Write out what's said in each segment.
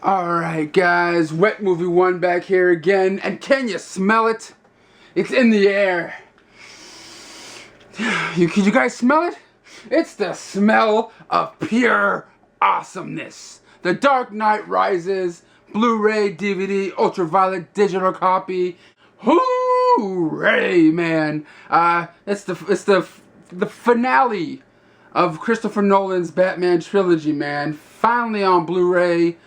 Alright guys, Wet Movie 1 back here again, and can you smell it? It's in the air. Can you guys smell it? It's the smell of pure awesomeness. The Dark Knight Rises, Blu-ray, DVD, ultraviolet, digital copy. Hooray, man! It's the finale of Christopher Nolan's Batman trilogy, man. Finally on Blu-ray.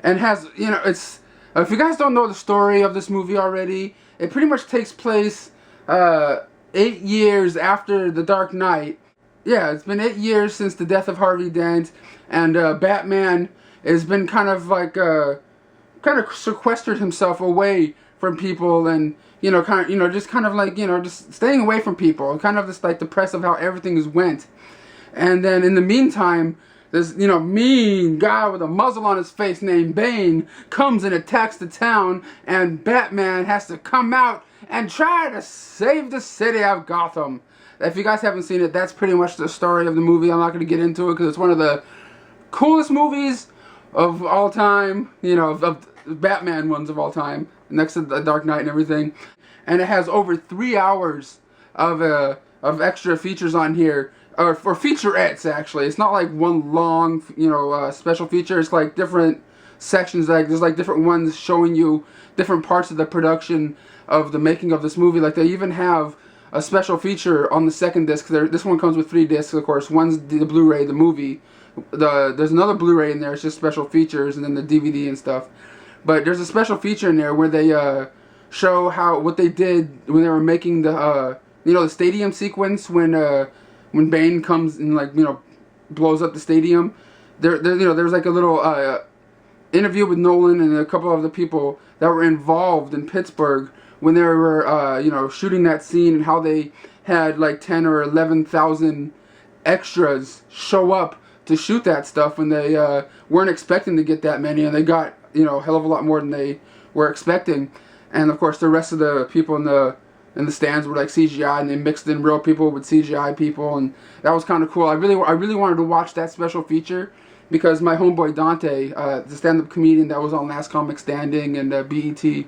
And has, it's, if you guys don't know the story of this movie already, it pretty much takes place 8 years after The Dark Knight. Yeah, it's been 8 years since the death of Harvey Dent, and Batman has been kind of sequestered himself away from people, and just staying away from people, kind of just like depressed of how everything has went. And then in the meantime, this, mean guy with a muzzle on his face named Bane comes and attacks the town, and Batman has to come out and try to save the city of Gotham. If you guys haven't seen it, that's pretty much the story of the movie. I'm not going to get into it because it's one of the coolest movies of all time, of Batman ones of all time, next to The Dark Knight and everything. And it has over 3 hours of extra features on here. Or for featurettes, actually. It's not like one long, special feature. It's like different sections. Like there's like different ones showing you different parts of the production of the making of this movie. Like they even have a special feature on the second disc. This one comes with 3 discs, of course. One's the Blu-ray, the movie. There's another Blu-ray in there. It's just special features, and then the DVD and stuff. But there's a special feature in there where they show what they did when they were making the the stadium sequence when Bane comes and blows up the stadium. There's like a little interview with Nolan and a couple of the people that were involved in Pittsburgh when they were shooting that scene, and how they had like 10 or 11,000 extras show up to shoot that stuff when they weren't expecting to get that many, and they got a hell of a lot more than they were expecting. And of course the rest of the people in the stands were like CGI, and they mixed in real people with CGI people, and that was kind of cool. I really wanted to watch that special feature because my homeboy Dante, the stand-up comedian that was on Last Comic Standing and BET,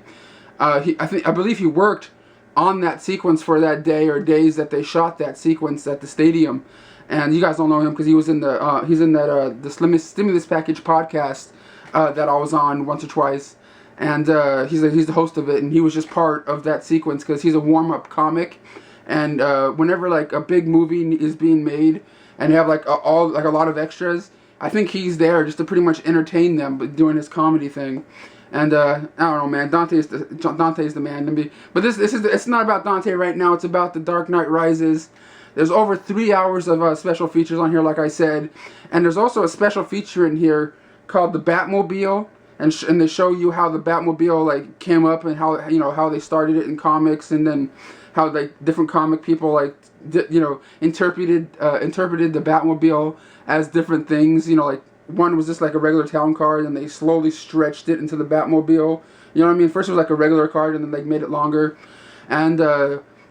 I believe he worked on that sequence for that day or days that they shot that sequence at the stadium. And you guys don't know him because he was in the Stimulus Package podcast that I was on once or twice. And he's the host of it, and he was just part of that sequence because he's a warm-up comic. And whenever like a big movie is being made and you have like a lot of extras, I think he's there just to pretty much entertain them, but doing his comedy thing. And I don't know, man. Dante's the man to me. But it's not about Dante right now. It's about The Dark Knight Rises. There's over 3 hours of special features on here, like I said, and there's also a special feature in here called the Batmobile. And they show you how the Batmobile came up, and how they started it in comics, and then how different comic people interpreted the Batmobile as different things. One was just like a regular town car, and they slowly stretched it into the Batmobile. You know what I mean? First it was like a regular car, and then they made it longer. And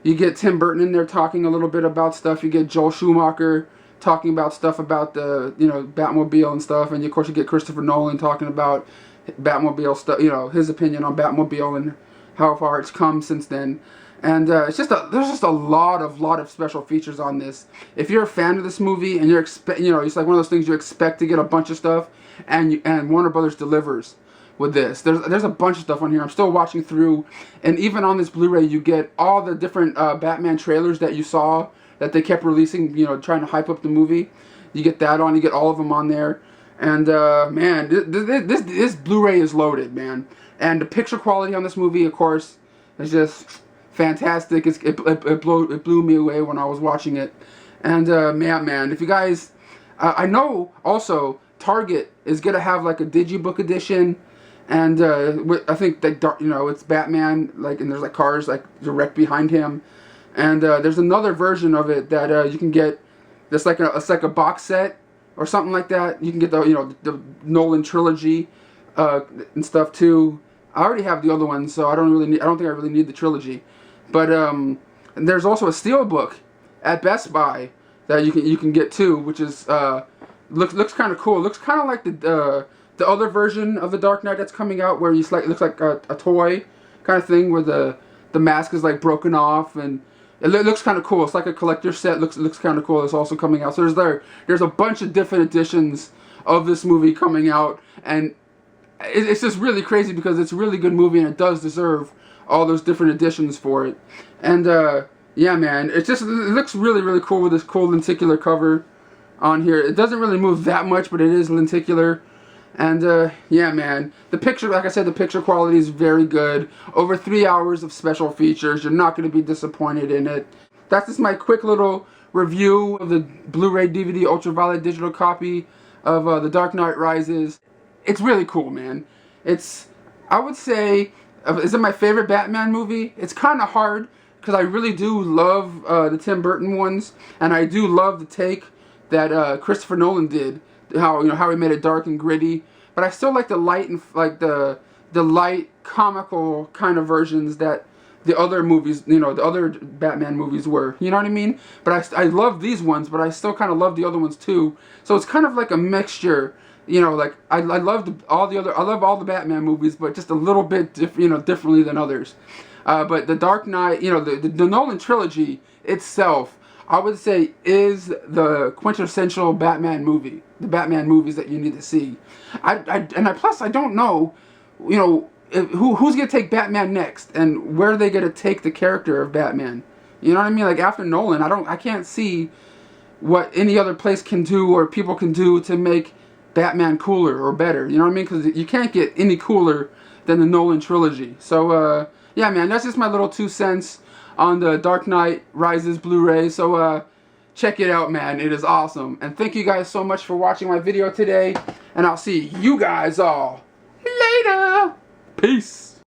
you get Tim Burton in there talking a little bit about stuff. You get Joel Schumacher talking about stuff about the Batmobile and stuff, and of course you get Christopher Nolan talking about Batmobile stuff, his opinion on Batmobile and how far it's come since then. And there's just a lot of special features on this. If you're a fan of this movie and it's like one of those things you expect to get a bunch of stuff, and Warner Brothers delivers with this. There's a bunch of stuff on here. I'm still watching through, and even on this Blu-ray you get all the different Batman trailers that you saw that they kept releasing, trying to hype up the movie. You get that on. You get all of them on there. And man, this Blu-ray is loaded, man. And the picture quality on this movie, of course, is just fantastic. It blew me away when I was watching it. And man, if you guys, I know also Target is gonna have like a digibook edition, and I think that it's Batman, and there's cars direct behind him, and there's another version of it that you can get. It's like a box set or something like that. You can get the Nolan trilogy and stuff too. I already have the other one, so I don't think I really need the trilogy. But and there's also a steelbook at Best Buy that you can get too, which is looks kind of cool. It looks kind of like the the other version of the Dark Knight that's coming out, where he's like, it looks like a toy kind of thing, where the mask is like broken off, and it looks kind of cool. It's like a collector set. Looks kind of cool. It's also coming out. So there's a bunch of different editions of this movie coming out, and it's just really crazy because it's a really good movie and it does deserve all those different editions for it. And yeah, man, it looks really, really cool with this cool lenticular cover on here. It doesn't really move that much, but it is lenticular. And yeah, man, the picture, like I said, the picture quality is very good. Over 3 hours of special features. You're not going to be disappointed in it. That's just my quick little review of the Blu-ray DVD ultraviolet digital copy of The Dark Knight Rises. It's really cool, man. I would say, is it my favorite Batman movie? It's kind of hard because I really do love the Tim Burton ones, and I do love the take that Christopher Nolan did. How he made it dark and gritty, but I still like the light and like the light comical kind of versions that the other movies, the other Batman movies were. You know what I mean? But I love these ones, but I still kind of love the other ones too. So it's kind of like a mixture. Like I love all the Batman movies, but just a little bit differently than others. But the Dark Knight, the Nolan trilogy itself, I would say, is the quintessential Batman movie. The Batman movies that you need to see. Plus I don't know, who's gonna take Batman next, and where are they gonna take the character of Batman? You know what I mean? Like after Nolan, I can't see what any other place can do or people can do to make Batman cooler or better. You know what I mean? Because you can't get any cooler than the Nolan trilogy. So yeah, man, that's just my little 2 cents on the Dark Knight Rises Blu-ray. So check it out, man. It is awesome. And thank you guys so much for watching my video today. And I'll see you guys all later. Peace.